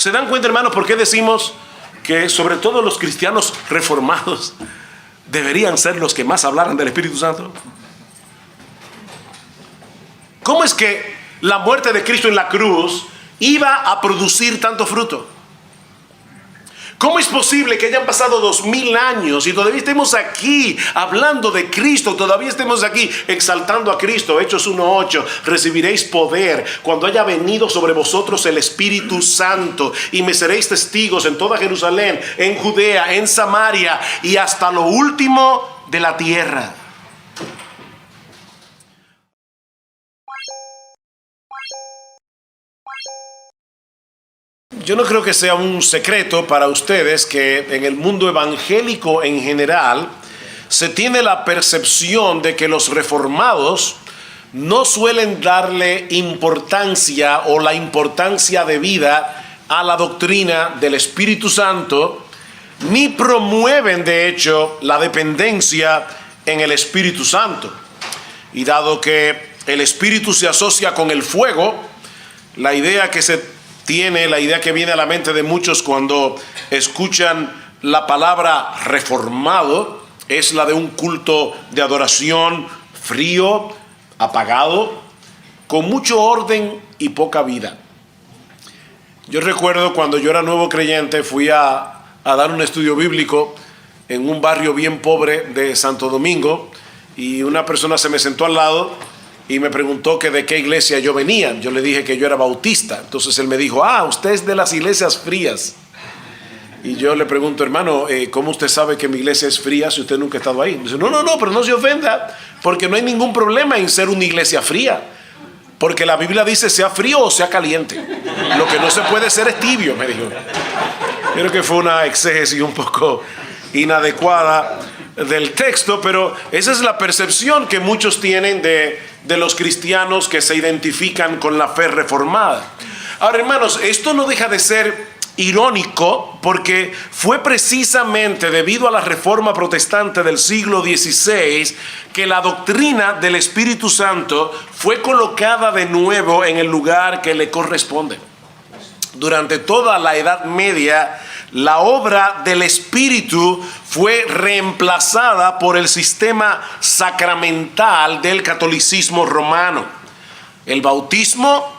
¿Se dan cuenta, hermanos, por qué decimos que sobre todo los cristianos reformados deberían ser los que más hablaran del Espíritu Santo? ¿Cómo es que la muerte de Cristo en la cruz iba a producir tanto fruto? ¿Cómo es posible que hayan pasado 2000 años y todavía estemos aquí hablando de Cristo? Todavía estemos aquí exaltando a Cristo. Hechos 1:8, recibiréis poder cuando haya venido sobre vosotros el Espíritu Santo y me seréis testigos en toda Jerusalén, en Judea, en Samaria y hasta lo último de la tierra. Yo no creo que sea un secreto para ustedes que en el mundo evangélico en general se tiene la percepción de que los reformados no suelen darle importancia o la importancia debida a la doctrina del Espíritu Santo, ni promueven de hecho la dependencia en el Espíritu Santo. Y dado que el Espíritu se asocia con el fuego, la idea que viene a la mente de muchos cuando escuchan la palabra reformado es la de un culto de adoración frío, apagado, con mucho orden y poca vida. Yo recuerdo cuando yo era nuevo creyente, fui a dar un estudio bíblico en un barrio bien pobre de Santo Domingo y una persona se me sentó al lado y me preguntó que de qué iglesia yo venía. Yo le dije que yo era bautista. Entonces él me dijo, usted es de las iglesias frías. Y yo le pregunto, hermano, ¿cómo usted sabe que mi iglesia es fría si usted nunca ha estado ahí? Me dice, no, pero no se ofenda, porque no hay ningún problema en ser una iglesia fría. Porque la Biblia dice sea frío o sea caliente. Lo que no se puede ser es tibio, me dijo. Creo que fue una exégesis un poco inadecuada del texto, pero esa es la percepción que muchos tienen de los cristianos que se identifican con la fe reformada. Ahora, hermanos, esto no deja de ser irónico porque fue precisamente debido a la reforma protestante del siglo XVI que la doctrina del Espíritu Santo fue colocada de nuevo en el lugar que le corresponde. Durante toda la Edad Media, la obra del Espíritu fue reemplazada por el sistema sacramental del catolicismo romano. El bautismo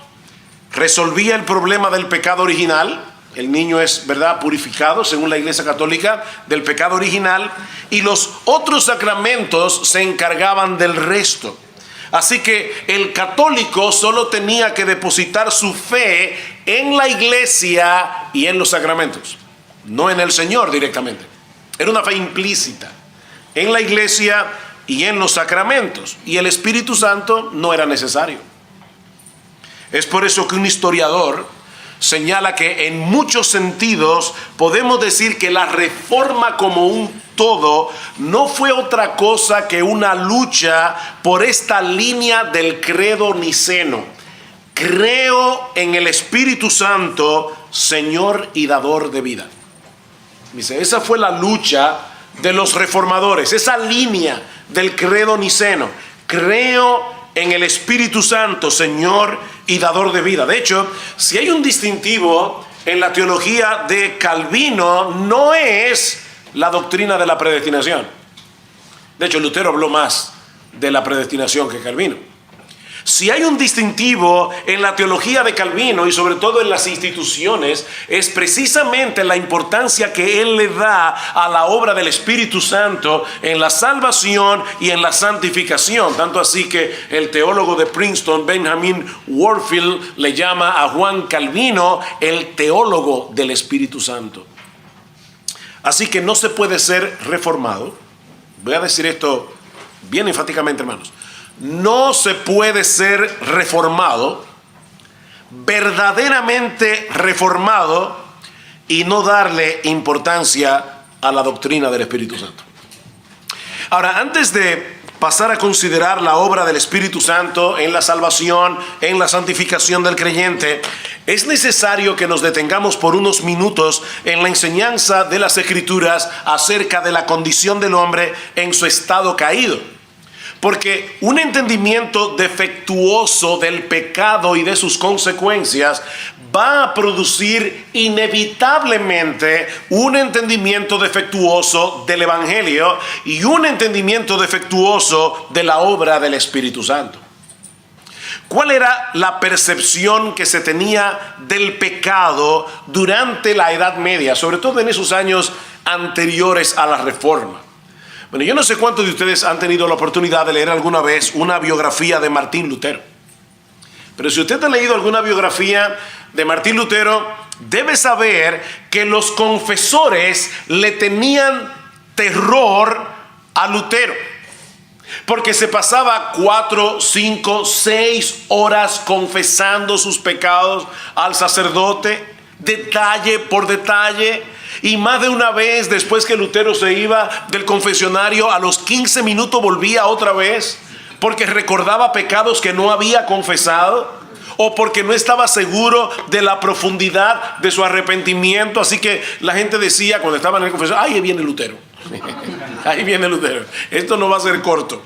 resolvía el problema del pecado original. El niño es, purificado, según la Iglesia Católica, del pecado original. Y los otros sacramentos se encargaban del resto. Así que el católico solo tenía que depositar su fe en la iglesia y en los sacramentos, no en el Señor directamente. Era una fe implícita en la iglesia y en los sacramentos, y el Espíritu Santo no era necesario. Es por eso que un historiador señala que en muchos sentidos podemos decir que la reforma como un todo no fue otra cosa que una lucha por esta línea del credo niceno. Creo en el Espíritu Santo, Señor y dador de vida. Dice, esa fue la lucha de los reformadores, esa línea del credo niceno. Creo en el Espíritu Santo, Señor y dador de vida. De hecho, si hay un distintivo en la teología de Calvino, no es la doctrina de la predestinación. De hecho, Lutero habló más de la predestinación que Calvino. Si hay un distintivo en la teología de Calvino y sobre todo en las instituciones, es precisamente la importancia que él le da a la obra del Espíritu Santo en la salvación y en la santificación. Tanto así que el teólogo de Princeton, Benjamin Warfield, le llama a Juan Calvino el teólogo del Espíritu Santo. Así que no se puede ser reformado. Voy a decir esto bien enfáticamente, hermanos. No se puede ser reformado, verdaderamente reformado, y no darle importancia a la doctrina del Espíritu Santo. Ahora, antes de pasar a considerar la obra del Espíritu Santo en la salvación, en la santificación del creyente, es necesario que nos detengamos por unos minutos en la enseñanza de las Escrituras acerca de la condición del hombre en su estado caído. Porque un entendimiento defectuoso del pecado y de sus consecuencias va a producir inevitablemente un entendimiento defectuoso del Evangelio y un entendimiento defectuoso de la obra del Espíritu Santo. ¿Cuál era la percepción que se tenía del pecado durante la Edad Media, sobre todo en esos años anteriores a la Reforma? Bueno, yo no sé cuántos de ustedes han tenido la oportunidad de leer alguna vez una biografía de Martín Lutero. Pero si usted ha leído alguna biografía de Martín Lutero, debe saber que los confesores le tenían terror a Lutero, porque se pasaba 4, 5, 6 horas confesando sus pecados al sacerdote, detalle por detalle. Y más de una vez, después que Lutero se iba del confesionario, a los 15 minutos volvía otra vez, porque recordaba pecados que no había confesado, o porque no estaba seguro de la profundidad de su arrepentimiento. Así que la gente decía cuando estaba en el confesionario: ahí viene Lutero. Ahí viene Lutero. Esto no va a ser corto.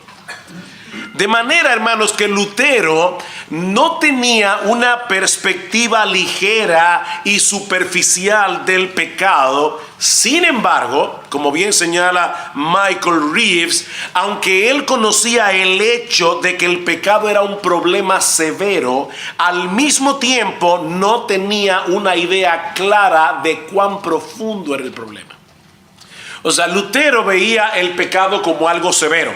De manera, hermanos, que Lutero no tenía una perspectiva ligera y superficial del pecado. Sin embargo, como bien señala Michael Reeves, aunque él conocía el hecho de que el pecado era un problema severo, al mismo tiempo no tenía una idea clara de cuán profundo era el problema. O sea, Lutero veía el pecado como algo severo,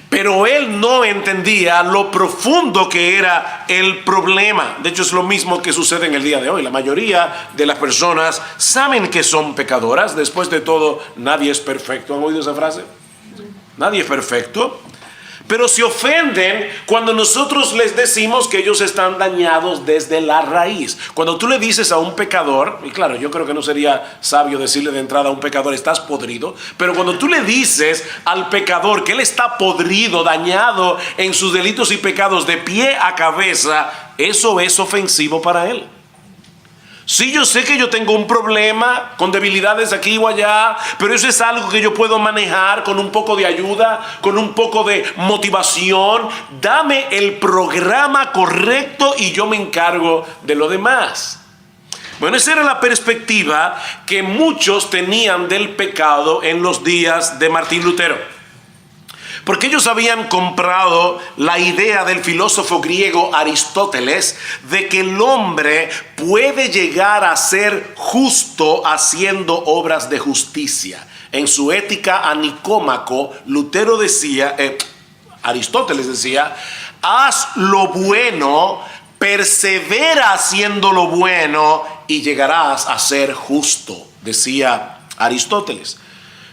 pero él no entendía lo profundo que era el problema. De hecho, es lo mismo que sucede en el día de hoy. La mayoría de las personas saben que son pecadoras. Después de todo, nadie es perfecto. ¿Han oído esa frase? Nadie es perfecto. Pero se ofenden cuando nosotros les decimos que ellos están dañados desde la raíz. Cuando tú le dices a un pecador, y claro, yo creo que no sería sabio decirle de entrada a un pecador: estás podrido. Pero cuando tú le dices al pecador que él está podrido, dañado en sus delitos y pecados de pie a cabeza, eso es ofensivo para él. Sí, yo sé que yo tengo un problema con debilidades aquí o allá, pero eso es algo que yo puedo manejar con un poco de ayuda, con un poco de motivación. Dame el programa correcto y yo me encargo de lo demás. Bueno, esa era la perspectiva que muchos tenían del pecado en los días de Martín Lutero. Porque ellos habían comprado la idea del filósofo griego Aristóteles de que el hombre puede llegar a ser justo haciendo obras de justicia. En su Ética a Nicómaco, Lutero decía, Aristóteles decía: haz lo bueno, persevera haciendo lo bueno y llegarás a ser justo, decía Aristóteles.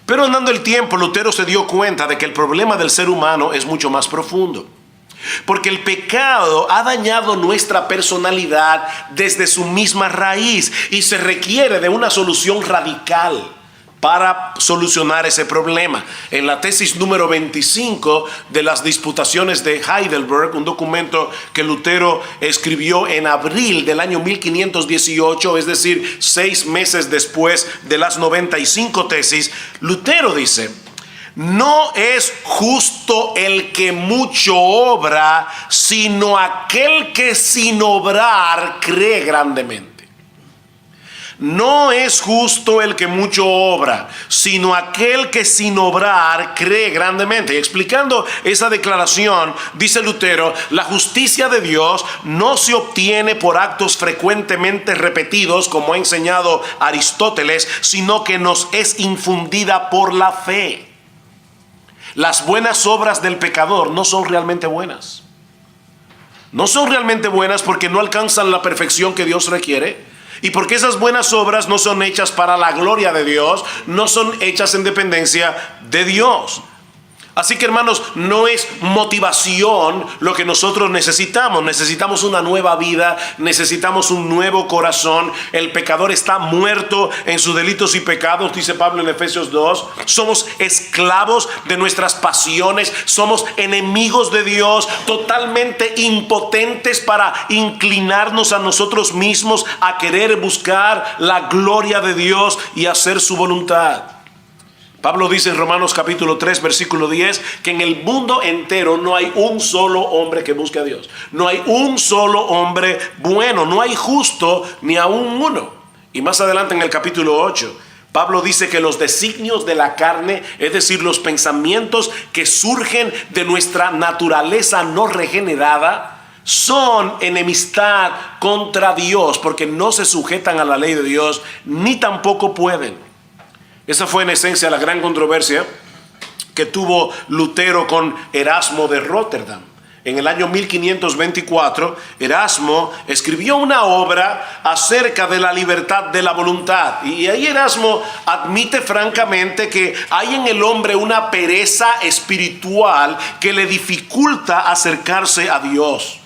Pero andando el tiempo, Lutero se dio cuenta de que el problema del ser humano es mucho más profundo. Porque el pecado ha dañado nuestra personalidad desde su misma raíz y se requiere de una solución radical para solucionar ese problema. En la tesis número 25 de las Disputaciones de Heidelberg, un documento que Lutero escribió en abril del año 1518, es decir, 6 meses después de las 95 tesis, Lutero dice: no es justo el que mucho obra, sino aquel que sin obrar cree grandemente. No es justo el que mucho obra, sino aquel que sin obrar cree grandemente. Y explicando esa declaración, dice Lutero: la justicia de Dios no se obtiene por actos frecuentemente repetidos, como ha enseñado Aristóteles, sino que nos es infundida por la fe. Las buenas obras del pecador no son realmente buenas. No son realmente buenas porque no alcanzan la perfección que Dios requiere. Y porque esas buenas obras no son hechas para la gloria de Dios, no son hechas en dependencia de Dios. Así que, hermanos, no es motivación lo que nosotros necesitamos. Necesitamos una nueva vida, necesitamos un nuevo corazón. El pecador está muerto en sus delitos y pecados, dice Pablo en Efesios 2. Somos esclavos de nuestras pasiones, somos enemigos de Dios, totalmente impotentes para inclinarnos a nosotros mismos, a querer buscar la gloria de Dios y hacer su voluntad. Pablo dice en Romanos capítulo 3, versículo 10, que en el mundo entero no hay un solo hombre que busque a Dios. No hay un solo hombre bueno, no hay justo ni aún uno. Y más adelante en el capítulo 8, Pablo dice que los designios de la carne, es decir, los pensamientos que surgen de nuestra naturaleza no regenerada, son enemistad contra Dios, porque no se sujetan a la ley de Dios, ni tampoco pueden. Esa fue en esencia la gran controversia que tuvo Lutero con Erasmo de Rotterdam. En el año 1524, Erasmo escribió una obra acerca de la libertad de la voluntad. Y ahí Erasmo admite francamente que hay en el hombre una pereza espiritual que le dificulta acercarse a Dios.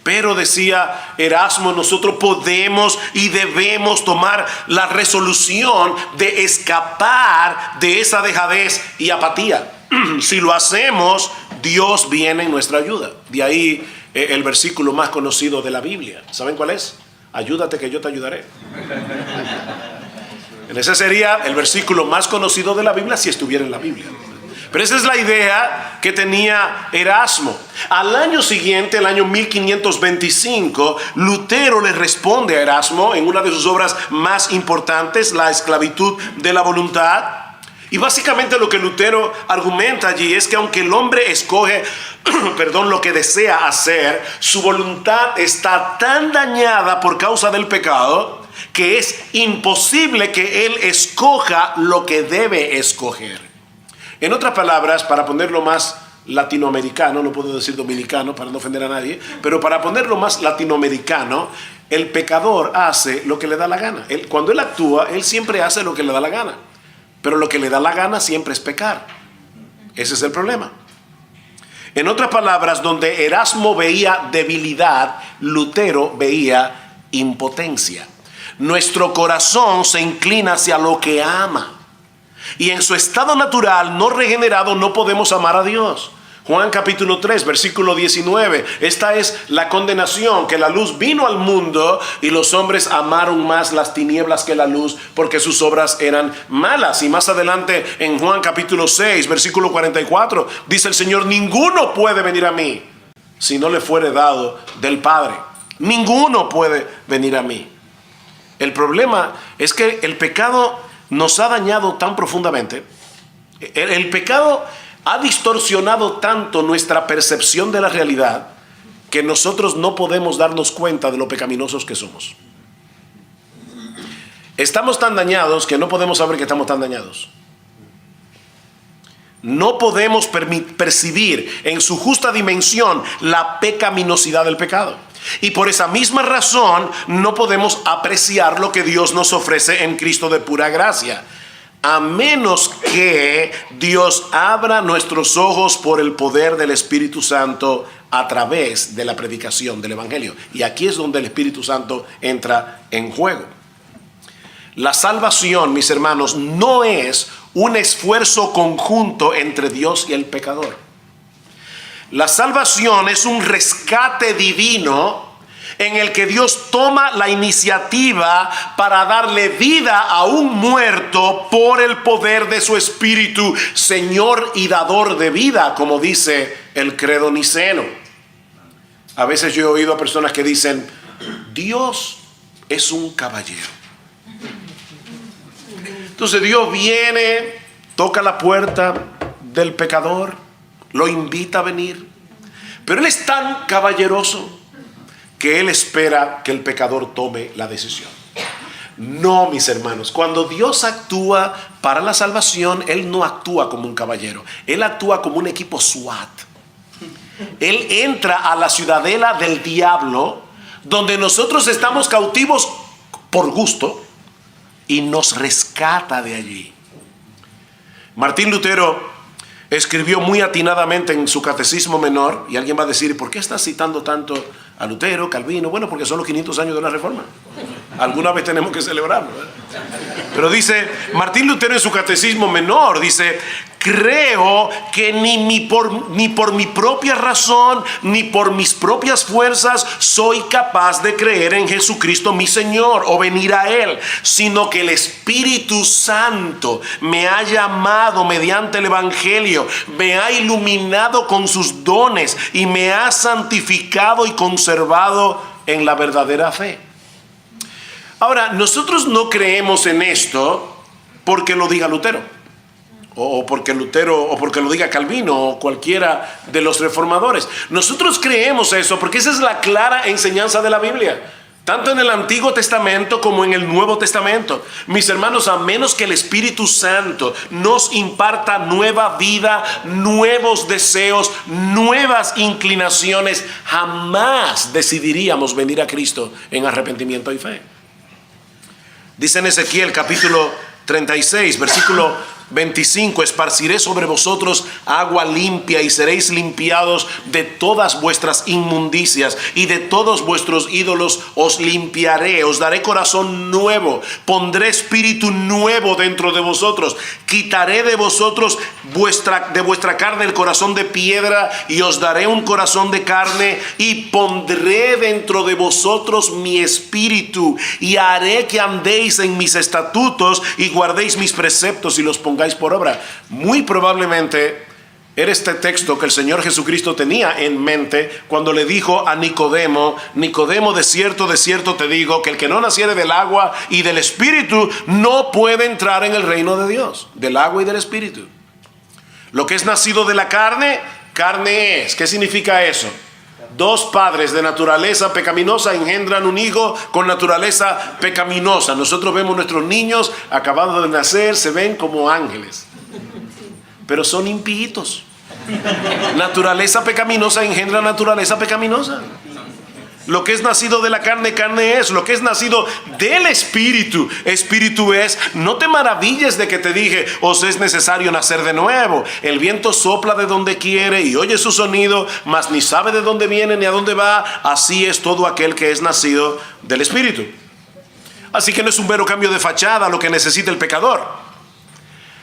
Pero decía Erasmo, nosotros podemos y debemos tomar la resolución de escapar de esa dejadez y apatía. Si lo hacemos, Dios viene en nuestra ayuda. De ahí el versículo más conocido de la Biblia. ¿Saben cuál es? Ayúdate que yo te ayudaré. Ese sería el versículo más conocido de la Biblia si estuviera en la Biblia. Pero esa es la idea que tenía Erasmo. Al año siguiente, el año 1525, Lutero le responde a Erasmo en una de sus obras más importantes, La esclavitud de la voluntad. Y básicamente lo que Lutero argumenta allí es que aunque el hombre escoge, lo que desea hacer, su voluntad está tan dañada por causa del pecado que es imposible que él escoja lo que debe escoger. En otras palabras, para ponerlo más latinoamericano, no puedo decir dominicano para no ofender a nadie, pero para ponerlo más latinoamericano, el pecador hace lo que le da la gana. Cuando él actúa, él siempre hace lo que le da la gana. Pero lo que le da la gana siempre es pecar. Ese es el problema. En otras palabras, donde Erasmo veía debilidad, Lutero veía impotencia. Nuestro corazón se inclina hacia lo que ama. Y en su estado natural, no regenerado, no podemos amar a Dios. Juan capítulo 3, versículo 19. Esta es la condenación, que la luz vino al mundo y los hombres amaron más las tinieblas que la luz porque sus obras eran malas. Y más adelante en Juan capítulo 6, versículo 44, dice el Señor, ninguno puede venir a mí si no le fuere dado del Padre. Ninguno puede venir a mí. El problema es que el pecado nos ha dañado tan profundamente. El pecado ha distorsionado tanto nuestra percepción de la realidad que nosotros no podemos darnos cuenta de lo pecaminosos que somos. Estamos tan dañados que no podemos saber que estamos tan dañados. No podemos percibir en su justa dimensión la pecaminosidad del pecado. Y por esa misma razón no podemos apreciar lo que Dios nos ofrece en Cristo de pura gracia, a menos que Dios abra nuestros ojos por el poder del Espíritu Santo a través de la predicación del Evangelio. Y aquí es donde el Espíritu Santo entra en juego. La salvación, mis hermanos, no es un esfuerzo conjunto entre Dios y el pecador. La salvación es un rescate divino en el que Dios toma la iniciativa para darle vida a un muerto por el poder de su Espíritu, Señor y dador de vida, como dice el credo niceno. A veces yo he oído a personas que dicen, Dios es un caballero. Entonces Dios viene, toca la puerta del pecador, lo invita a venir, pero Él es tan caballeroso que Él espera que el pecador tome la decisión. No, mis hermanos, cuando Dios actúa para la salvación, Él no actúa como un caballero, Él actúa como un equipo SWAT. Él entra a la ciudadela del diablo, donde nosotros estamos cautivos por gusto, y nos rescata de allí. Martín Lutero escribió muy atinadamente en su Catecismo Menor, y alguien va a decir, ¿por qué estás citando tanto a Lutero, Calvino? Bueno, porque son los 500 años de la Reforma. Alguna vez tenemos que celebrarlo, ¿verdad? Pero dice Martín Lutero en su Catecismo Menor, dice: creo que ni por mi propia razón, ni por mis propias fuerzas soy capaz de creer en Jesucristo mi Señor o venir a Él, sino que el Espíritu Santo me ha llamado mediante el Evangelio, me ha iluminado con sus dones y me ha santificado y conservado en la verdadera fe. Ahora, nosotros no creemos en esto porque lo diga Lutero, o porque lo diga Calvino, o cualquiera de los reformadores. Nosotros creemos eso porque esa es la clara enseñanza de la Biblia, tanto en el Antiguo Testamento como en el Nuevo Testamento. Mis hermanos, a menos que el Espíritu Santo nos imparta nueva vida, nuevos deseos, nuevas inclinaciones, jamás decidiríamos venir a Cristo en arrepentimiento y fe. Dice en Ezequiel capítulo 36, versículo 25: esparciré sobre vosotros agua limpia y seréis limpiados de todas vuestras inmundicias y de todos vuestros ídolos os limpiaré, os daré corazón nuevo, pondré espíritu nuevo dentro de vosotros, quitaré de vosotros de vuestra carne el corazón de piedra y os daré un corazón de carne, y pondré dentro de vosotros mi espíritu y haré que andéis en mis estatutos y guardéis mis preceptos y los pongáis por obra. Muy probablemente era este texto que el Señor Jesucristo tenía en mente cuando le dijo a Nicodemo: Nicodemo, de cierto te digo que el que no naciere del agua y del espíritu no puede entrar en el reino de Dios. Del agua y del espíritu. Lo que es nacido de la carne, carne es. ¿Qué significa eso? Dos padres de naturaleza pecaminosa engendran un hijo con naturaleza pecaminosa. Nosotros vemos nuestros niños acabados de nacer, se ven como ángeles, pero son impíos. Naturaleza pecaminosa engendra naturaleza pecaminosa. Lo que es nacido de la carne, carne es. Lo que es nacido del espíritu, espíritu es. No te maravilles de que te dije: os es necesario nacer de nuevo. El viento sopla de donde quiere y oye su sonido, mas ni sabe de dónde viene ni a dónde va. Así es todo aquel que es nacido del espíritu. Así que no es un mero cambio de fachada lo que necesita el pecador.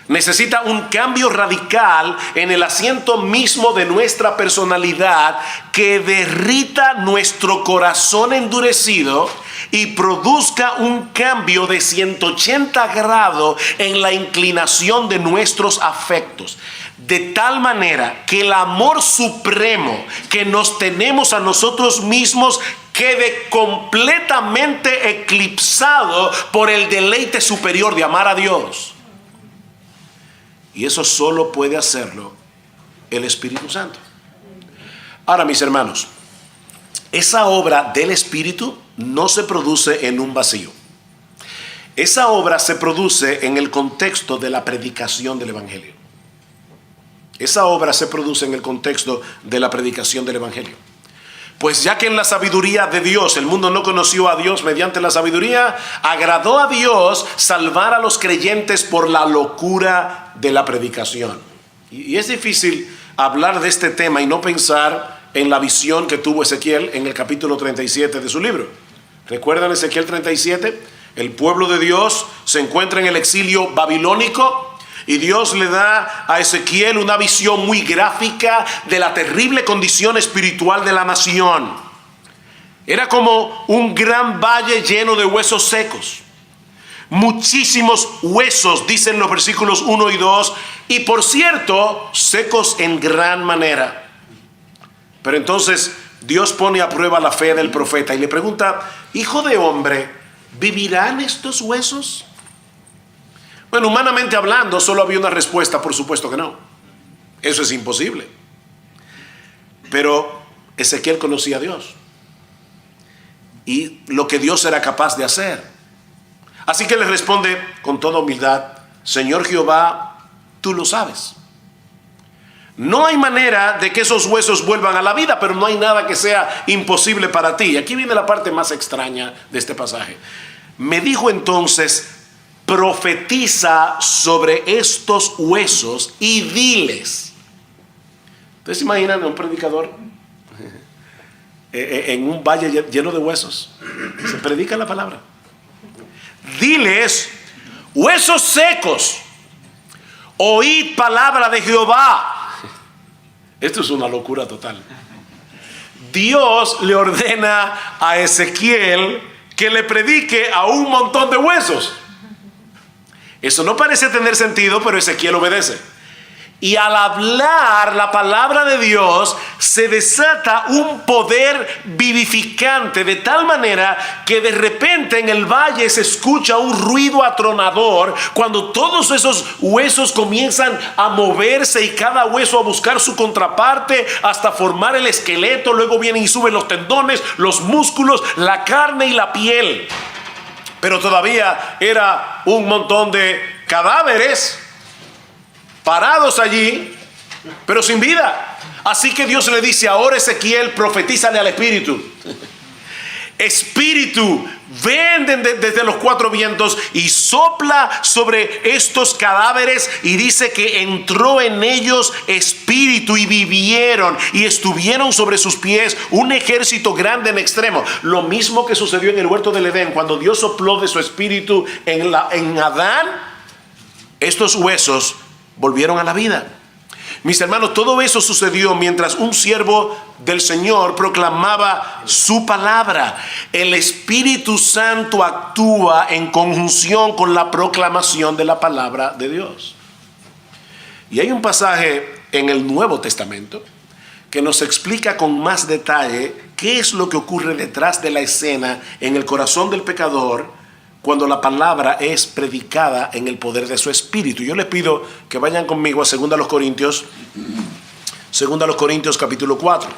Necesita un cambio radical en el asiento mismo de nuestra personalidad, que derrita nuestro corazón endurecido y produzca un cambio de 180 grados en la inclinación de nuestros afectos, de tal manera que el amor supremo que nos tenemos a nosotros mismos quede completamente eclipsado por el deleite superior de amar a Dios. Y eso solo puede hacerlo el Espíritu Santo. Ahora, mis hermanos, esa obra del Espíritu no se produce en un vacío. Esa obra se produce en el contexto de la predicación del Evangelio. Esa obra se produce en el contexto de la predicación del Evangelio. Pues ya que en la sabiduría de Dios el mundo no conoció a Dios mediante la sabiduría, agradó a Dios salvar a los creyentes por la locura de la predicación. Y es difícil hablar de este tema y no pensar en la visión que tuvo Ezequiel en el capítulo 37 de su libro. ¿Recuerdan Ezequiel 37? El pueblo de Dios se encuentra en el exilio babilónico y Dios le da a Ezequiel una visión muy gráfica de la terrible condición espiritual de la nación. Era como un gran valle lleno de huesos secos. Muchísimos huesos, dicen los versículos 1 y 2, y por cierto, secos en gran manera. Pero entonces Dios pone a prueba la fe del profeta y le pregunta: hijo de hombre, ¿vivirán estos huesos? Bueno, humanamente hablando, solo había una respuesta: por supuesto que no. Eso es imposible. Pero Ezequiel conocía a Dios y lo que Dios era capaz de hacer. Así que le responde con toda humildad: Señor Jehová, tú lo sabes. No hay manera de que esos huesos vuelvan a la vida, pero no hay nada que sea imposible para ti. Aquí viene la parte más extraña de este pasaje. Me dijo entonces: profetiza sobre estos huesos y diles. ¿Ustedes se imaginan a un predicador en un valle lleno de huesos? Se predica la palabra. diles, huesos secos, oíd palabra de Jehová. Esto es una locura total. Dios le ordena a Ezequiel que le predique a un montón de huesos. Eso no parece tener sentido, pero Ezequiel obedece. Y al hablar la palabra de Dios, se desata un poder vivificante, de tal manera que de repente en el valle se escucha un ruido atronador, cuando todos esos huesos comienzan a moverse y cada hueso a buscar su contraparte hasta formar el esqueleto. Luego vienen y suben los tendones, los músculos, la carne y la piel. Pero todavía era un montón de cadáveres parados allí, pero sin vida. Así que Dios le dice: ahora, Ezequiel, profetízale al Espíritu. Espíritu, ven desde los cuatro vientos y sopla sobre estos cadáveres. Y dice que entró en ellos espíritu y vivieron y estuvieron sobre sus pies un ejército grande en extremo. Lo mismo que sucedió en el huerto del Edén, cuando Dios sopló de su espíritu en Adán. Estos huesos volvieron a la vida. Mis hermanos, todo eso sucedió mientras un siervo del Señor proclamaba su palabra. El Espíritu Santo actúa en conjunción con la proclamación de la palabra de Dios. Y hay un pasaje en el Nuevo Testamento que nos explica con más detalle qué es lo que ocurre detrás de la escena en el corazón del pecador cuando la palabra es predicada en el poder de su Espíritu. Yo les pido que vayan conmigo a 2 Corintios capítulo 4.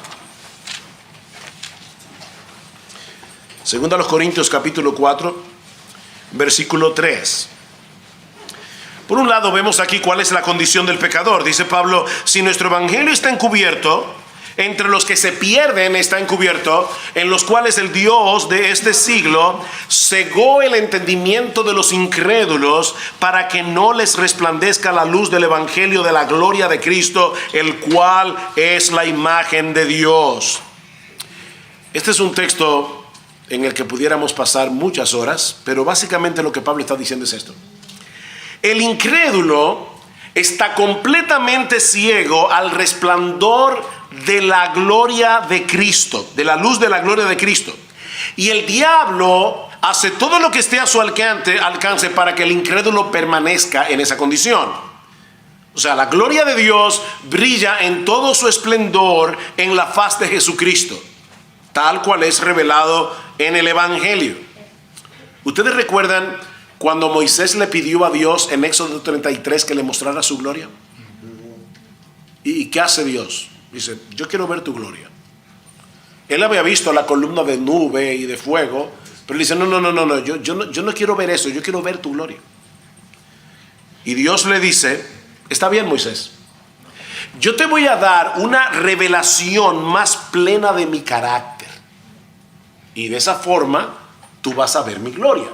2 Corintios capítulo 4, versículo 3. Por un lado vemos aquí cuál es la condición del pecador. Dice Pablo: si nuestro evangelio está encubierto, entre los que se pierden está encubierto, en los cuales el Dios de este siglo cegó el entendimiento de los incrédulos, para que no les resplandezca la luz del evangelio de la gloria de Cristo, el cual es la imagen de Dios. Este es un texto en el que pudiéramos pasar muchas horas, pero básicamente lo que Pablo está diciendo es esto: el incrédulo está completamente ciego al resplandor de la gloria de Cristo, de la luz de la gloria de Cristo. Y el diablo hace todo lo que esté a su alcance para que el incrédulo permanezca en esa condición. O sea, la gloria de Dios brilla en todo su esplendor en la faz de Jesucristo, tal cual es revelado en el Evangelio. ¿Ustedes recuerdan cuando Moisés le pidió a Dios en Éxodo 33 que le mostrara su gloria? ¿Y qué hace Dios? Dice: yo quiero ver tu gloria. Él había visto la columna de nube y de fuego, pero dice: no, yo no quiero ver eso, yo quiero ver tu gloria. Y Dios le dice: está bien, Moisés, yo te voy a dar una revelación más plena de mi carácter, y de esa forma tú vas a ver mi gloria.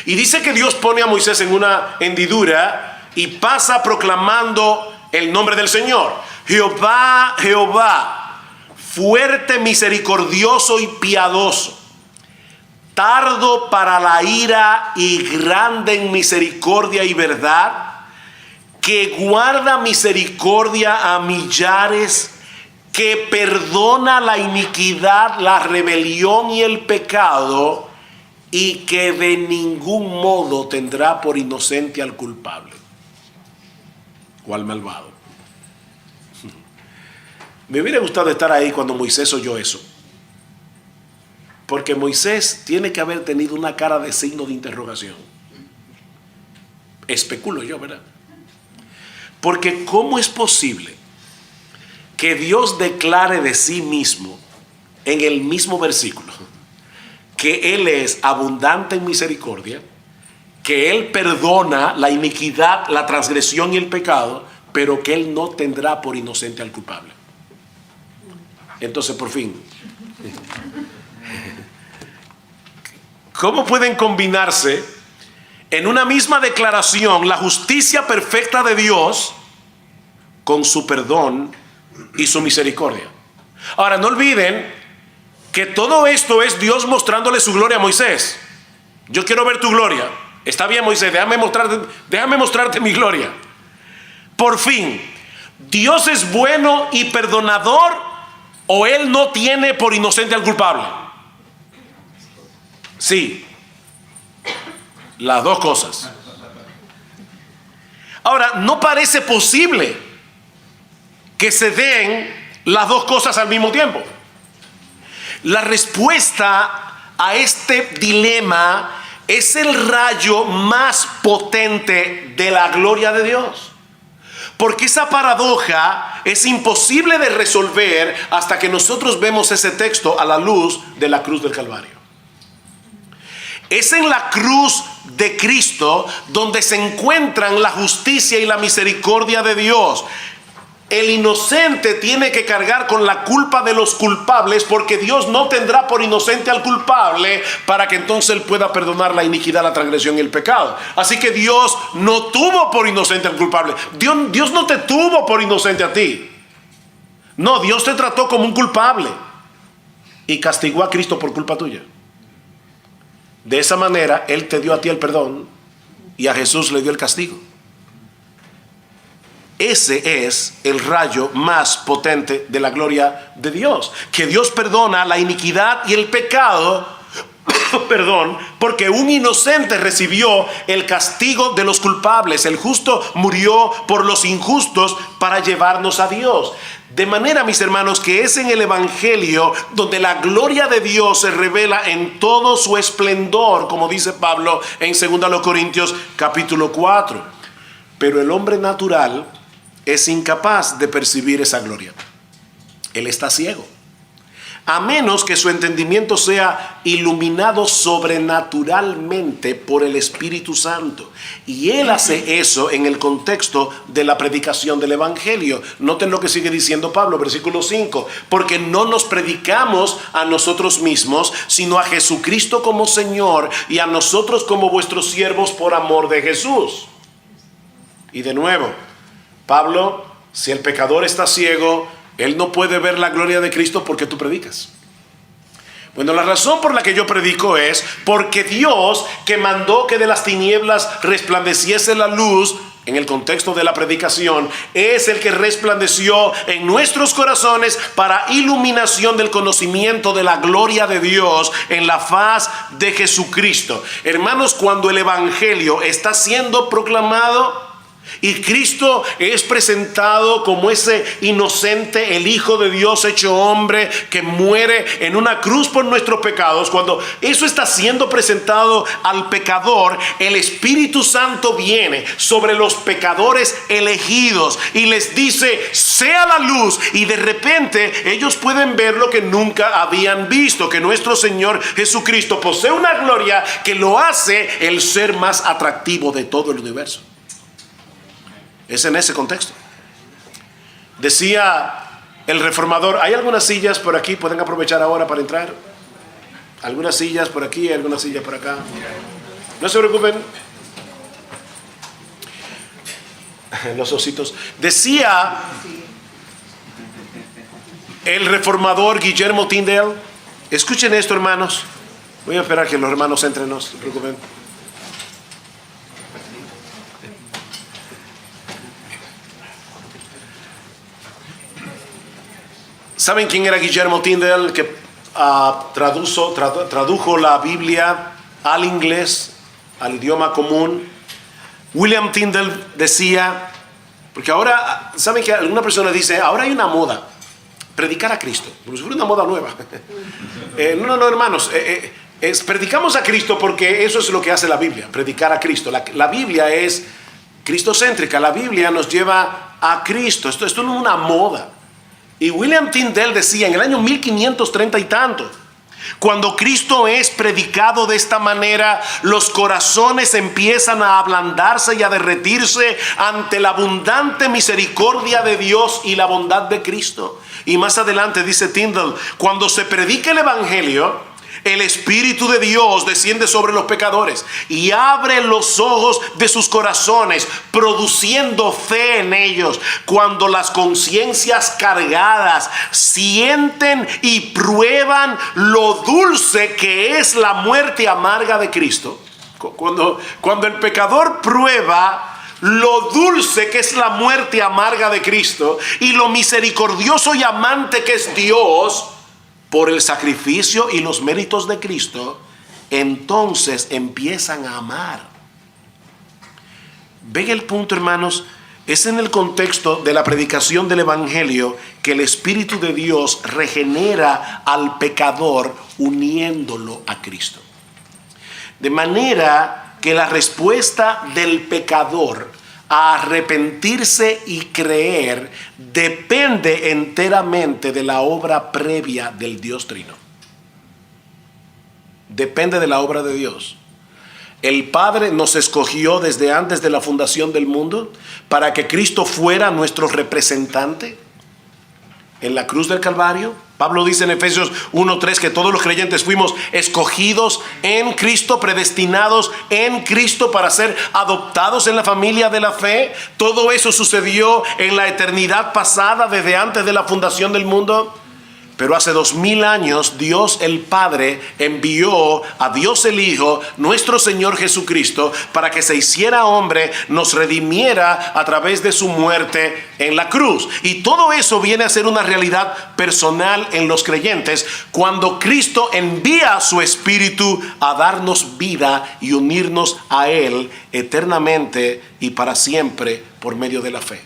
Y dice que Dios pone a Moisés en una hendidura y pasa proclamando el nombre del Señor. Jehová, Jehová, fuerte, misericordioso y piadoso, tardo para la ira y grande en misericordia y verdad, que guarda misericordia a millares, que perdona la iniquidad, la rebelión y el pecado, y que de ningún modo tendrá por inocente al culpable o al malvado. Me hubiera gustado estar ahí cuando Moisés oyó eso, porque Moisés tiene que haber tenido una cara de signo de interrogación. Especulo yo, ¿verdad? Porque ¿cómo es posible que Dios declare de sí mismo en el mismo versículo que Él es abundante en misericordia, que Él perdona la iniquidad, la transgresión y el pecado, pero que Él no tendrá por inocente al culpable? Entonces, por fin, ¿cómo pueden combinarse en una misma declaración la justicia perfecta de Dios con su perdón y su misericordia? Ahora, no olviden que todo esto es Dios mostrándole su gloria a Moisés. Yo quiero ver tu gloria. Está bien, Moisés, déjame mostrarte mi gloria. Por fin, ¿Dios es bueno y perdonador o Él no tiene por inocente al culpable? Sí, las dos cosas. Ahora, no parece posible que se den las dos cosas al mismo tiempo. La respuesta a este dilema es el rayo más potente de la gloria de Dios. Porque esa paradoja es imposible de resolver hasta que nosotros vemos ese texto a la luz de la cruz del Calvario. Es en la cruz de Cristo donde se encuentran la justicia y la misericordia de Dios. El inocente tiene que cargar con la culpa de los culpables, porque Dios no tendrá por inocente al culpable para que entonces Él pueda perdonar la iniquidad, la transgresión y el pecado. Así que Dios no tuvo por inocente al culpable. Dios no te tuvo por inocente a ti. No, Dios te trató como un culpable y castigó a Cristo por culpa tuya. De esa manera Él te dio a ti el perdón y a Jesús le dio el castigo. Ese es el rayo más potente de la gloria de Dios, que Dios perdona la iniquidad y el pecado, perdón, porque un inocente recibió el castigo de los culpables. El justo murió por los injustos para llevarnos a Dios. De manera, mis hermanos, que es en el Evangelio donde la gloria de Dios se revela en todo su esplendor, como dice Pablo en 2 Corintios capítulo 4. Pero el hombre natural es incapaz de percibir esa gloria. Él está ciego, a menos que su entendimiento sea iluminado sobrenaturalmente por el Espíritu Santo. Y Él hace eso en el contexto de la predicación del Evangelio. Noten lo que sigue diciendo Pablo, versículo 5. Porque no nos predicamos a nosotros mismos, sino a Jesucristo como Señor, y a nosotros como vuestros siervos por amor de Jesús. Y de nuevo, Pablo, si el pecador está ciego, él no puede ver la gloria de Cristo porque tú predicas. Bueno, la razón por la que yo predico es porque Dios, que mandó que de las tinieblas resplandeciese la luz, en el contexto de la predicación, es el que resplandeció en nuestros corazones para iluminación del conocimiento de la gloria de Dios en la faz de Jesucristo. Hermanos, cuando el Evangelio está siendo proclamado y Cristo es presentado como ese inocente, el Hijo de Dios hecho hombre, que muere en una cruz por nuestros pecados, cuando eso está siendo presentado al pecador, el Espíritu Santo viene sobre los pecadores elegidos y les dice: sea la luz. Y de repente ellos pueden ver lo que nunca habían visto, que nuestro Señor Jesucristo posee una gloria que lo hace el ser más atractivo de todo el universo. Es en ese contexto. Decía el reformador: hay algunas sillas por aquí, pueden aprovechar ahora para entrar. Algunas sillas por aquí, algunas sillas por acá. No se preocupen. Los ositos. Decía el reformador Guillermo Tyndale. Escuchen esto, hermanos. Voy a esperar que los hermanos entren, no se preocupen. ¿Saben quién era Guillermo Tyndale, que tradujo la Biblia al inglés, al idioma común? William Tyndale decía, porque ahora, ¿saben que alguna persona dice, ahora hay una moda, predicar a Cristo, como si fuera una moda nueva? No, hermanos, predicamos a Cristo porque eso es lo que hace la Biblia, predicar a Cristo. La Biblia es cristocéntrica, la Biblia nos lleva a Cristo. Esto no es una moda. Y William Tyndale decía en el año 1530 y tanto, cuando Cristo es predicado de esta manera, los corazones empiezan a ablandarse y a derretirse ante la abundante misericordia de Dios y la bondad de Cristo. Y más adelante dice Tyndale, cuando se predica el Evangelio, el Espíritu de Dios desciende sobre los pecadores y abre los ojos de sus corazones, produciendo fe en ellos. Cuando las conciencias cargadas sienten y prueban lo dulce que es la muerte amarga de Cristo. Cuando el pecador prueba lo dulce que es la muerte amarga de Cristo y lo misericordioso y amante que es Dios por el sacrificio y los méritos de Cristo, entonces empiezan a amar. ¿Ven el punto, hermanos? Es en el contexto de la predicación del Evangelio que el Espíritu de Dios regenera al pecador uniéndolo a Cristo. De manera que la respuesta del pecador a arrepentirse y creer depende enteramente de la obra previa del Dios Trino. Depende de la obra de Dios. El Padre nos escogió desde antes de la fundación del mundo para que Cristo fuera nuestro representante en la cruz del Calvario. Pablo dice en Efesios 1:3 que todos los creyentes fuimos escogidos en Cristo, predestinados en Cristo para ser adoptados en la familia de la fe. Todo eso sucedió en la eternidad pasada, desde antes de la fundación del mundo. Pero hace 2000 años Dios el Padre envió a Dios el Hijo, nuestro Señor Jesucristo, para que se hiciera hombre, nos redimiera a través de su muerte en la cruz. Y todo eso viene a ser una realidad personal en los creyentes cuando Cristo envía a su Espíritu a darnos vida y unirnos a Él eternamente y para siempre por medio de la fe.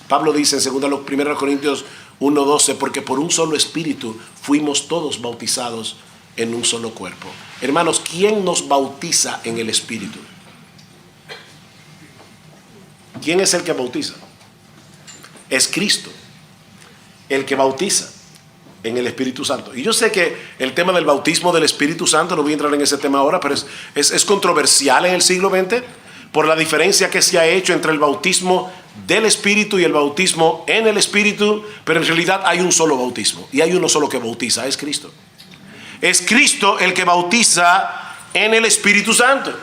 Pablo dice en 1 Corintios 1:12, porque por un solo Espíritu fuimos todos bautizados en un solo cuerpo. Hermanos, ¿quién nos bautiza en el Espíritu? ¿Quién es el que bautiza? Es Cristo, el que bautiza en el Espíritu Santo. Y yo sé que el tema del bautismo del Espíritu Santo, no voy a entrar en ese tema ahora, pero es controversial en el siglo XX por la diferencia que se ha hecho entre el bautismo del Espíritu y el bautismo en el Espíritu, pero en realidad hay un solo bautismo y hay uno solo que bautiza, es Cristo. Es Cristo el que bautiza en el Espíritu Santo.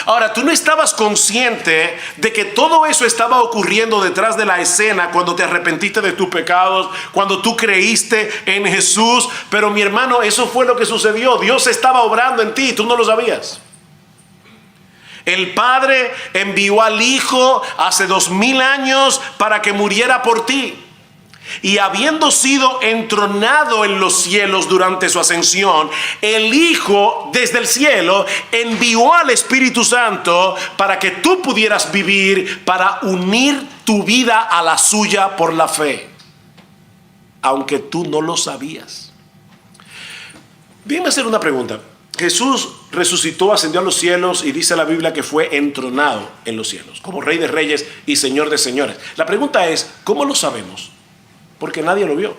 Ahora, tú no estabas consciente de que todo eso estaba ocurriendo detrás de la escena cuando te arrepentiste de tus pecados, cuando tú creíste en Jesús, pero mi hermano, eso fue lo que sucedió. Dios estaba obrando en ti y tú no lo sabías. El Padre envió al Hijo hace 2000 años para que muriera por ti. Y habiendo sido entronado en los cielos durante su ascensión, el Hijo desde el cielo envió al Espíritu Santo para que tú pudieras vivir, para unir tu vida a la suya por la fe, aunque tú no lo sabías. Déjame hacer una pregunta. Jesús resucitó, ascendió a los cielos y dice la Biblia que fue entronado en los cielos como Rey de Reyes y Señor de Señores. La pregunta es, ¿cómo lo sabemos? Porque nadie lo vio.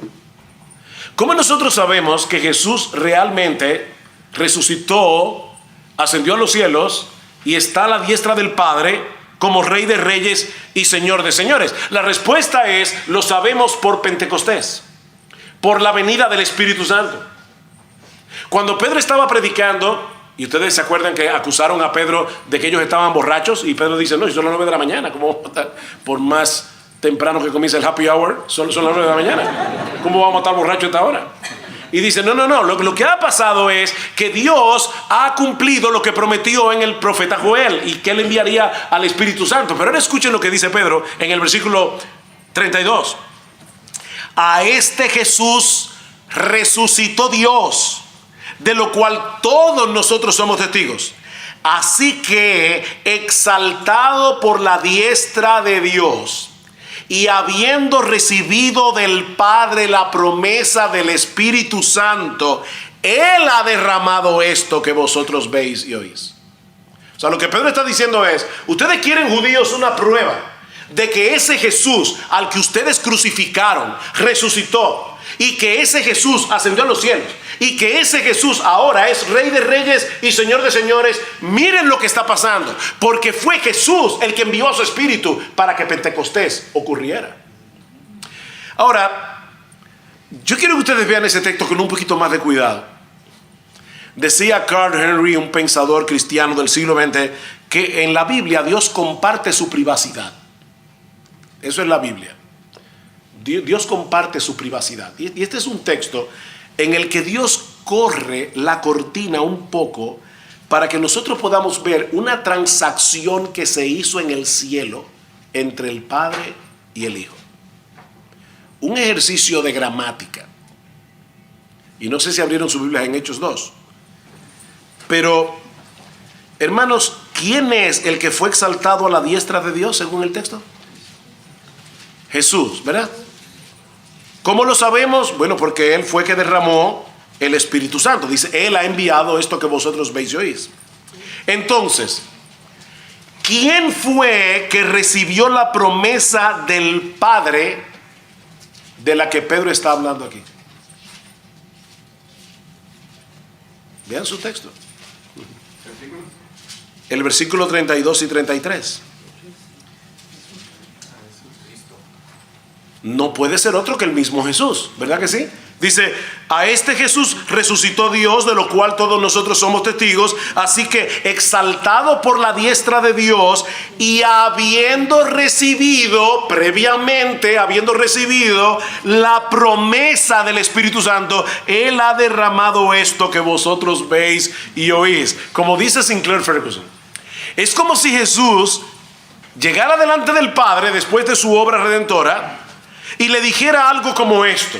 ¿Cómo nosotros sabemos que Jesús realmente resucitó, ascendió a los cielos y está a la diestra del Padre como Rey de Reyes y Señor de Señores? La respuesta es, lo sabemos por Pentecostés, por la venida del Espíritu Santo. Cuando Pedro estaba predicando, y ustedes se acuerdan que acusaron a Pedro de que ellos estaban borrachos, y Pedro dice, no, son las 9 de la mañana, ¿cómo vamos a estar por más temprano que comienza el happy hour? Son las 9 de la mañana, ¿cómo vamos a estar borrachos a esta hora? Y dice, no, lo que ha pasado es que Dios ha cumplido lo que prometió en el profeta Joel, y que él enviaría al Espíritu Santo. Pero ahora escuchen lo que dice Pedro en el versículo 32. A este Jesús resucitó Dios, de lo cual todos nosotros somos testigos. Así que, exaltado por la diestra de Dios y habiendo recibido del Padre la promesa del Espíritu Santo, Él ha derramado esto que vosotros veis y oís. O sea, lo que Pedro está diciendo es, ustedes quieren, judíos, una prueba de que ese Jesús al que ustedes crucificaron resucitó, y que ese Jesús ascendió a los cielos, y que ese Jesús ahora es Rey de Reyes y Señor de Señores. Miren lo que está pasando, porque fue Jesús el que envió a su Espíritu para que Pentecostés ocurriera. Ahora, yo quiero que ustedes vean ese texto con un poquito más de cuidado, Decía Carl Henry, un pensador cristiano del siglo XX, que en la Biblia Dios comparte su privacidad. Eso es la Biblia. Dios comparte su privacidad. Y este es un texto en el que Dios corre la cortina un poco para que nosotros podamos ver una transacción que se hizo en el cielo entre el Padre y el Hijo. Un ejercicio de gramática. Y no sé si abrieron su Biblia en Hechos 2. Pero, hermanos, ¿quién es el que fue exaltado a la diestra de Dios según el texto? Jesús, ¿verdad? ¿Cómo lo sabemos? Bueno, porque Él fue que derramó el Espíritu Santo. Dice, Él ha enviado esto que vosotros veis y oís. Entonces, ¿quién fue que recibió la promesa del Padre de la que Pedro está hablando aquí? Vean su texto. El versículo 32 y 33. No puede ser otro que el mismo Jesús, ¿verdad que sí? Dice, a este Jesús resucitó Dios, de lo cual todos nosotros somos testigos. Así que exaltado por la diestra de Dios y habiendo recibido previamente, la promesa del Espíritu Santo, Él ha derramado esto que vosotros veis y oís. Como dice Sinclair Ferguson, es como si Jesús llegara delante del Padre después de su obra redentora y le dijera algo como esto: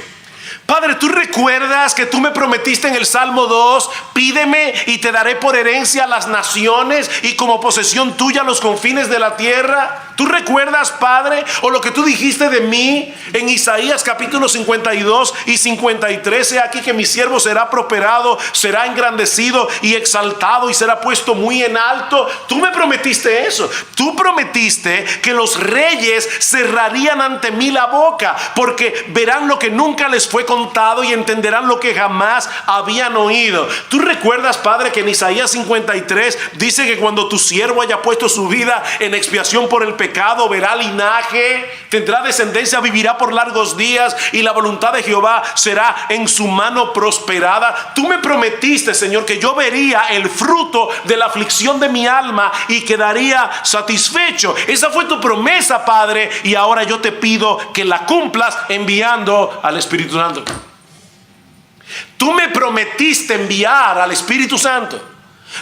Padre, ¿tú recuerdas que tú me prometiste en el Salmo 2, pídeme y te daré por herencia a las naciones y como posesión tuya los confines de la tierra? ¿Tú recuerdas, Padre? O lo que tú dijiste de mí en Isaías capítulo 52 y 53, he aquí que mi siervo será prosperado, será engrandecido y exaltado y será puesto muy en alto. Tú me prometiste eso. Tú prometiste que los reyes cerrarían ante mí la boca, porque verán lo que nunca les fue contado y entenderán lo que jamás habían oído. ¿Tú recuerdas, Padre, que en Isaías 53 dice que cuando tu siervo haya puesto su vida en expiación por el pecado, verá linaje, tendrá descendencia, vivirá por largos días y la voluntad de Jehová será en su mano prosperada? Tú me prometiste, Señor, que yo vería el fruto de la aflicción de mi alma y quedaría satisfecho. Esa fue tu promesa, Padre, y ahora yo te pido que la cumplas enviando al Espíritu Santo. Tú me prometiste enviar al Espíritu Santo.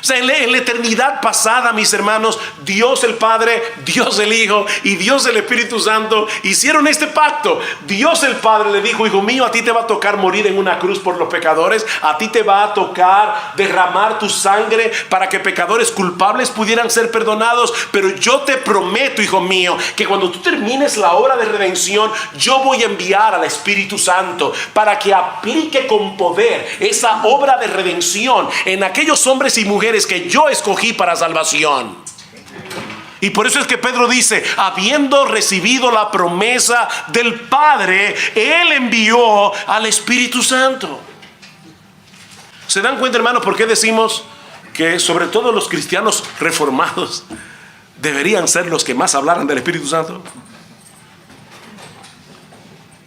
O sea, en la eternidad pasada, mis hermanos, Dios el Padre, Dios el Hijo y Dios el Espíritu Santo hicieron este pacto. Dios el Padre le dijo: hijo mío, a ti te va a tocar morir en una cruz por los pecadores. A ti te va a tocar derramar tu sangre para que pecadores culpables pudieran ser perdonados. Pero yo te prometo, hijo mío, que cuando tú termines la obra de redención, yo voy a enviar al Espíritu Santo para que aplique con poder esa obra de redención en aquellos hombres y mujeres que yo escogí para salvación. Y por eso es que Pedro dice: habiendo recibido la promesa del Padre, Él envió al Espíritu Santo. ¿Se dan cuenta, hermanos, por qué decimos que sobre todo los cristianos reformados deberían ser los que más hablaran del Espíritu Santo?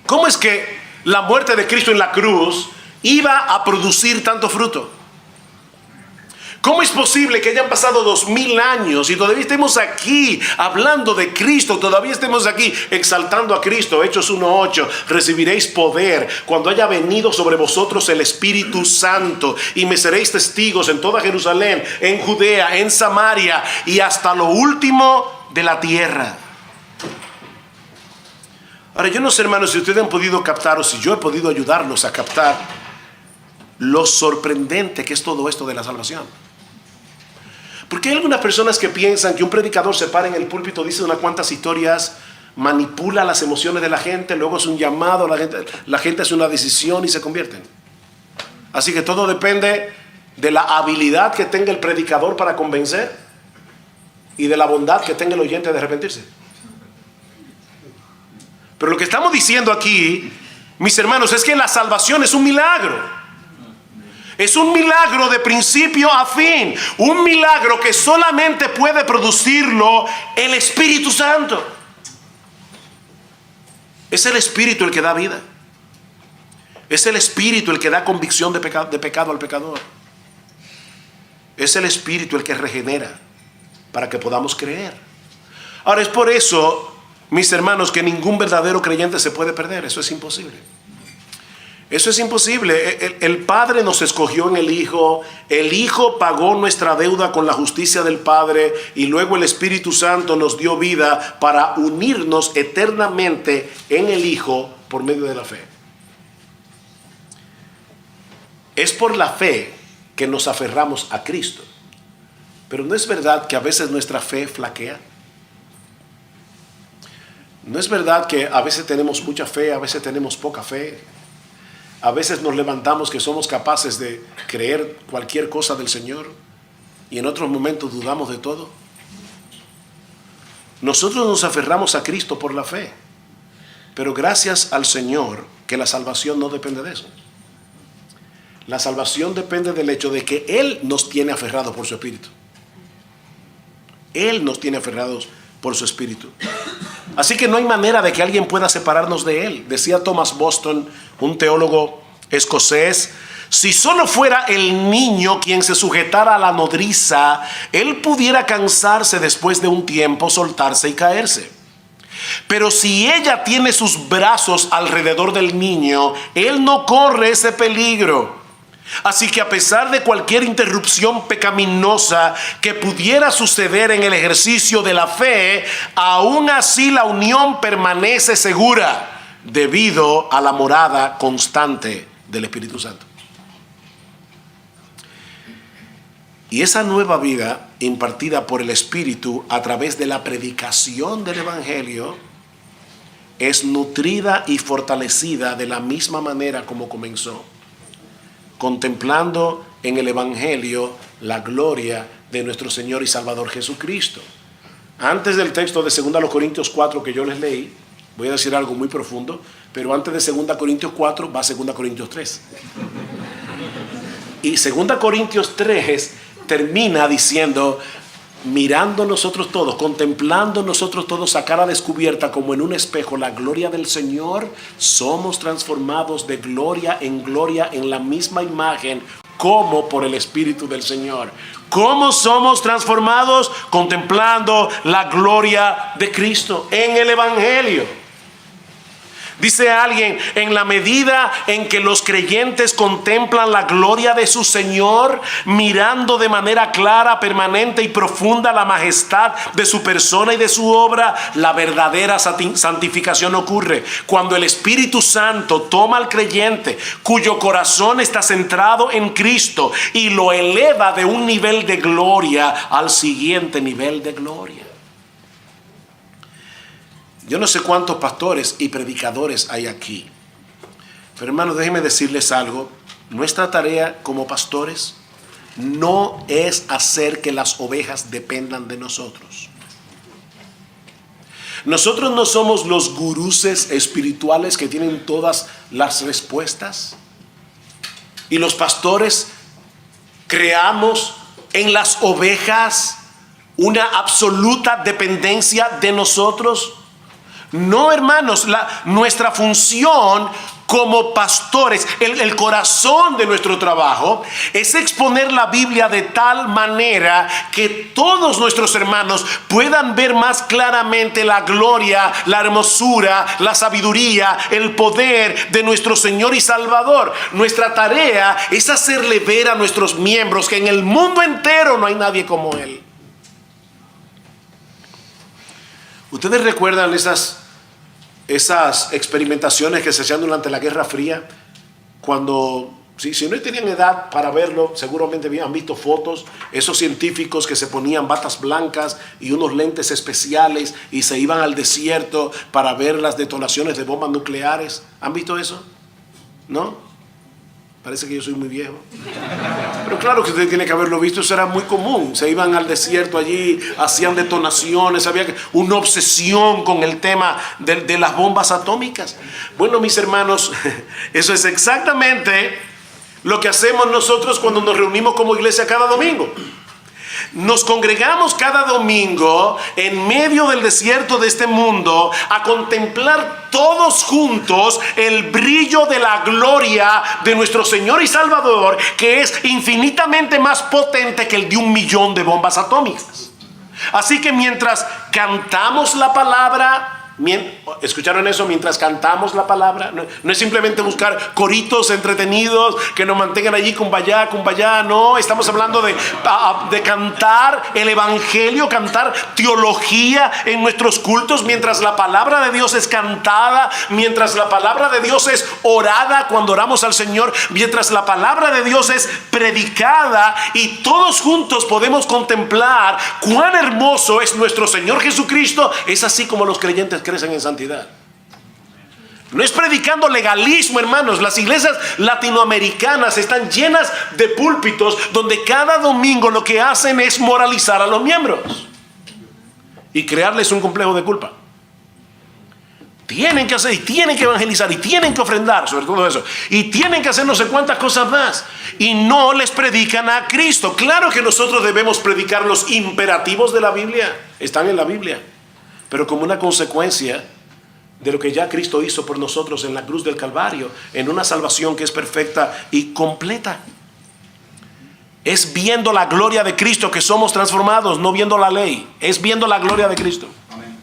¿Cómo es que la muerte de Cristo en la cruz iba a producir tanto fruto? ¿Cómo es posible que hayan pasado 2000 años y todavía estemos aquí hablando de Cristo? Todavía estemos aquí exaltando a Cristo. Hechos 1:8: recibiréis poder cuando haya venido sobre vosotros el Espíritu Santo y me seréis testigos en toda Jerusalén, en Judea, en Samaria y hasta lo último de la tierra. Ahora, yo no sé, hermanos, si ustedes han podido captar o si yo he podido ayudarlos a captar lo sorprendente que es todo esto de la salvación. Porque hay algunas personas que piensan que un predicador se para en el púlpito, dice unas cuantas historias, manipula las emociones de la gente, luego es un llamado, la gente hace una decisión y se convierten. Así que todo depende de la habilidad que tenga el predicador para convencer y de la bondad que tenga el oyente de arrepentirse. Pero lo que estamos diciendo aquí, mis hermanos, es que la salvación es un milagro. Es un milagro de principio a fin. Un milagro que solamente puede producirlo el Espíritu Santo. Es el Espíritu el que da vida. Es el Espíritu el que da convicción de pecado al pecador. Es el Espíritu el que regenera para que podamos creer. Ahora, es por eso, mis hermanos, que ningún verdadero creyente se puede perder. Eso es imposible. Eso es imposible. El Padre nos escogió en el Hijo. El Hijo pagó nuestra deuda con la justicia del Padre. Y luego el Espíritu Santo nos dio vida para unirnos eternamente en el Hijo por medio de la fe. Es por la fe que nos aferramos a Cristo. Pero ¿no es verdad que a veces nuestra fe flaquea? ¿No es verdad que a veces tenemos mucha fe, a veces tenemos poca fe? A veces nos levantamos que somos capaces de creer cualquier cosa del Señor y en otros momentos dudamos de todo. Nosotros nos aferramos a Cristo por la fe, pero gracias al Señor que la salvación no depende de eso. La salvación depende del hecho de que Él nos tiene aferrados por su Espíritu. Él nos tiene aferrados por su Espíritu. Así que no hay manera de que alguien pueda separarnos de Él. Decía Thomas Boston, un teólogo escocés: si solo fuera el niño quien se sujetara a la nodriza, él pudiera cansarse después de un tiempo, soltarse y caerse. Pero si ella tiene sus brazos alrededor del niño, él no corre ese peligro. Así que a pesar de cualquier interrupción pecaminosa que pudiera suceder en el ejercicio de la fe, aún así la unión permanece segura debido a la morada constante del Espíritu Santo. Y esa nueva vida impartida por el Espíritu a través de la predicación del Evangelio es nutrida y fortalecida de la misma manera como comenzó, contemplando en el Evangelio la gloria de nuestro Señor y Salvador Jesucristo. Antes del texto de 2 Corintios 4 que yo les leí, voy a decir algo muy profundo, pero antes de 2 Corintios 4 va 2 Corintios 3. Y 2 Corintios 3 termina diciendo: mirando nosotros todos, contemplando nosotros todos a cara descubierta como en un espejo la gloria del Señor, somos transformados de gloria en la misma imagen como por el Espíritu del Señor. ¿Cómo somos transformados? Contemplando la gloria de Cristo en el Evangelio. Dice alguien: en la medida en que los creyentes contemplan la gloria de su Señor, mirando de manera clara, permanente y profunda la majestad de su persona y de su obra, la verdadera santificación ocurre. Cuando el Espíritu Santo toma al creyente cuyo corazón está centrado en Cristo y lo eleva de un nivel de gloria al siguiente nivel de gloria. Yo no sé cuántos pastores y predicadores hay aquí, pero hermanos, déjenme decirles algo. Nuestra tarea como pastores no es hacer que las ovejas dependan de nosotros. Nosotros no somos los gurúes espirituales que tienen todas las respuestas. Y los pastores creamos en las ovejas una absoluta dependencia de nosotros. No, hermanos, nuestra función como pastores, el corazón de nuestro trabajo es exponer la Biblia de tal manera que todos nuestros hermanos puedan ver más claramente la gloria, la hermosura, la sabiduría, el poder de nuestro Señor y Salvador. Nuestra tarea es hacerle ver a nuestros miembros que en el mundo entero no hay nadie como Él. ¿Ustedes recuerdan esas experimentaciones que se hacían durante la Guerra Fría? Cuando, si no tenían edad para verlo, seguramente habían visto fotos, esos científicos que se ponían batas blancas y unos lentes especiales y se iban al desierto para ver las detonaciones de bombas nucleares. ¿Han visto eso? ¿No? Parece que yo soy muy viejo. Pero claro que usted tiene que haberlo visto, eso era muy común. Se iban al desierto allí, hacían detonaciones, había una obsesión con el tema de las bombas atómicas. Bueno, mis hermanos, eso es exactamente lo que hacemos nosotros cuando nos reunimos como iglesia cada domingo. nos congregamos cada domingo en medio del desierto de este mundo a contemplar todos juntos el brillo de la gloria de nuestro Señor y Salvador, que es infinitamente más potente que el de 1.000.000 de bombas atómicas. Así que mientras cantamos la palabra, ¿escucharon eso? Mientras cantamos la palabra, no es simplemente buscar coritos entretenidos que nos mantengan allí kumbaya, kumbaya. No, estamos hablando de cantar el evangelio, cantar teología en nuestros cultos, mientras la palabra de Dios es cantada, mientras la palabra de Dios es orada cuando oramos al Señor, mientras la palabra de Dios es predicada, y todos juntos podemos contemplar cuán hermoso es nuestro Señor Jesucristo. Es así como los creyentes crecen en santidad. No es predicando legalismo, hermanos. Las iglesias latinoamericanas están llenas de púlpitos donde cada domingo lo que hacen es moralizar a los miembros y crearles un complejo de culpa. Tienen que hacer, y tienen que evangelizar, y tienen que ofrendar, sobre todo eso, y tienen que hacer no sé cuántas cosas más, y no les predican a Cristo. Claro que nosotros debemos predicar los imperativos de la Biblia, están en la Biblia, pero como una consecuencia de lo que ya Cristo hizo por nosotros en la cruz del Calvario, en una salvación que es perfecta y completa. Es viendo la gloria de Cristo que somos transformados, no viendo la ley. Es viendo la gloria de Cristo. Amén.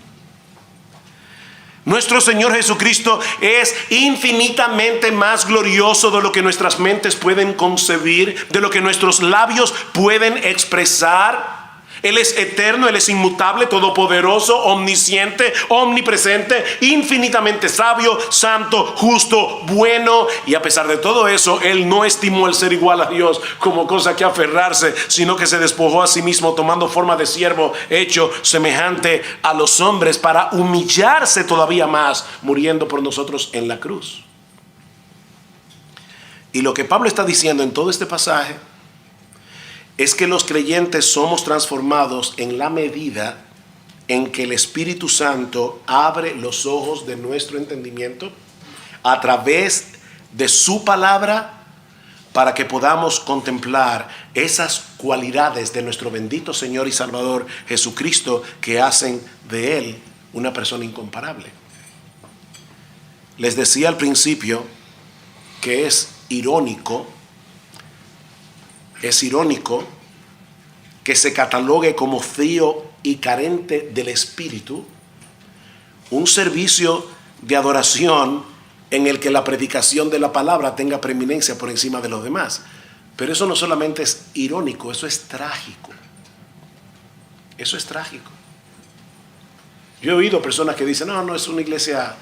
Nuestro Señor Jesucristo es infinitamente más glorioso de lo que nuestras mentes pueden concebir, de lo que nuestros labios pueden expresar. Él es eterno, Él es inmutable, todopoderoso, omnisciente, omnipresente, infinitamente sabio, santo, justo, bueno. Y a pesar de todo eso, Él no estimó el ser igual a Dios como cosa que aferrarse, sino que se despojó a sí mismo, tomando forma de siervo, hecho semejante a los hombres, para humillarse todavía más, muriendo por nosotros en la cruz. Y lo que Pablo está diciendo en todo este pasaje es que los creyentes somos transformados en la medida en que el Espíritu Santo abre los ojos de nuestro entendimiento a través de su palabra, para que podamos contemplar esas cualidades de nuestro bendito Señor y Salvador Jesucristo, que hacen de Él una persona incomparable. Les decía al principio que es irónico que se catalogue como frío y carente del Espíritu un servicio de adoración en el que la predicación de la palabra tenga preeminencia por encima de los demás. Pero eso no solamente es irónico, eso es trágico. Eso es trágico. Yo he oído personas que dicen, no, es una iglesia,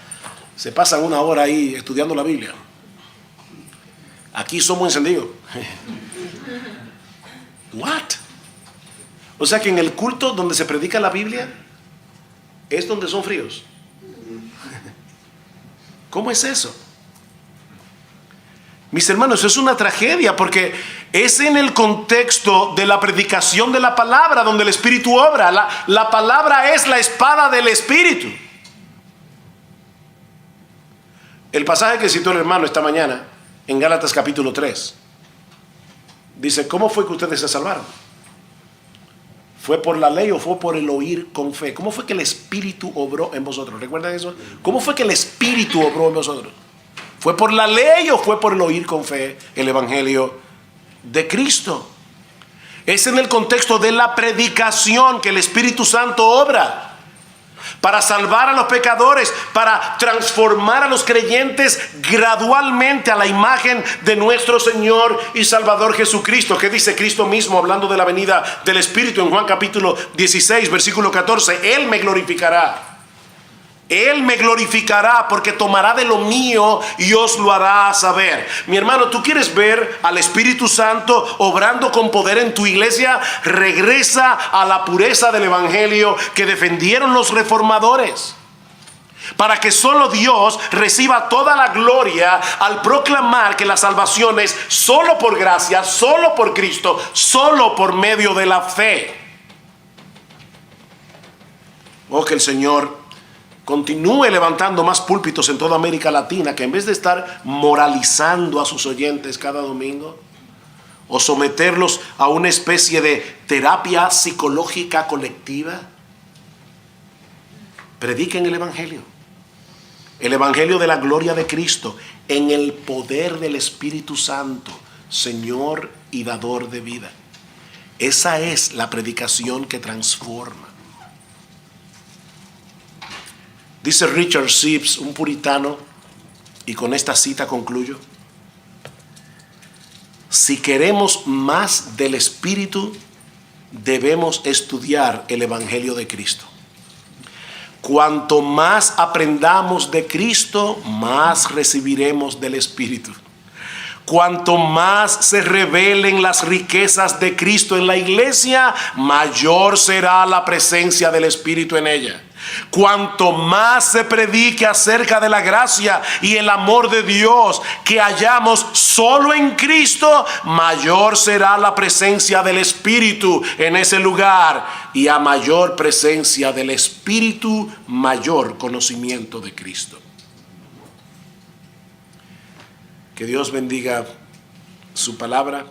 se pasan 1 hora ahí estudiando la Biblia. Aquí somos encendidos. What? O sea que en el culto donde se predica la Biblia es donde son fríos. ¿Cómo es eso? Mis hermanos, es una tragedia, porque es en el contexto de la predicación de la palabra donde el Espíritu obra. La palabra es la espada del Espíritu. El pasaje que citó el hermano esta mañana en Gálatas capítulo 3 dice, ¿cómo fue que ustedes se salvaron? ¿Fue por la ley o fue por el oír con fe? ¿Cómo fue que el Espíritu obró en vosotros? ¿Recuerdan eso? ¿Cómo fue que el Espíritu obró en vosotros? ¿Fue por la ley o fue por el oír con fe el Evangelio de Cristo? Es en el contexto de la predicación que el Espíritu Santo obra para salvar a los pecadores, para transformar a los creyentes gradualmente a la imagen de nuestro Señor y Salvador Jesucristo. ¿Qué dice Cristo mismo hablando de la venida del Espíritu en Juan capítulo 16, versículo 14? Él me glorificará. Él me glorificará, porque tomará de lo mío y os lo hará saber. Mi hermano, ¿tú quieres ver al Espíritu Santo obrando con poder en tu iglesia? Regresa a la pureza del Evangelio que defendieron los reformadores, para que solo Dios reciba toda la gloria al proclamar que la salvación es solo por gracia, solo por Cristo, solo por medio de la fe. Oh, que el Señor continúe levantando más púlpitos en toda América Latina, que en vez de estar moralizando a sus oyentes cada domingo, o someterlos a una especie de terapia psicológica colectiva. Prediquen el Evangelio de la gloria de Cristo, en el poder del Espíritu Santo, Señor y dador de vida. Esa es la predicación que transforma. Dice Richard Sibbes, un puritano, y con esta cita concluyo: si queremos más del Espíritu, debemos estudiar el Evangelio de Cristo. Cuanto más aprendamos de Cristo, más recibiremos del Espíritu. Cuanto más se revelen las riquezas de Cristo en la iglesia, mayor será la presencia del Espíritu en ella. Cuanto más se predique acerca de la gracia y el amor de Dios que hallamos solo en Cristo, mayor será la presencia del Espíritu en ese lugar, y a mayor presencia del Espíritu, mayor conocimiento de Cristo. Que Dios bendiga su palabra.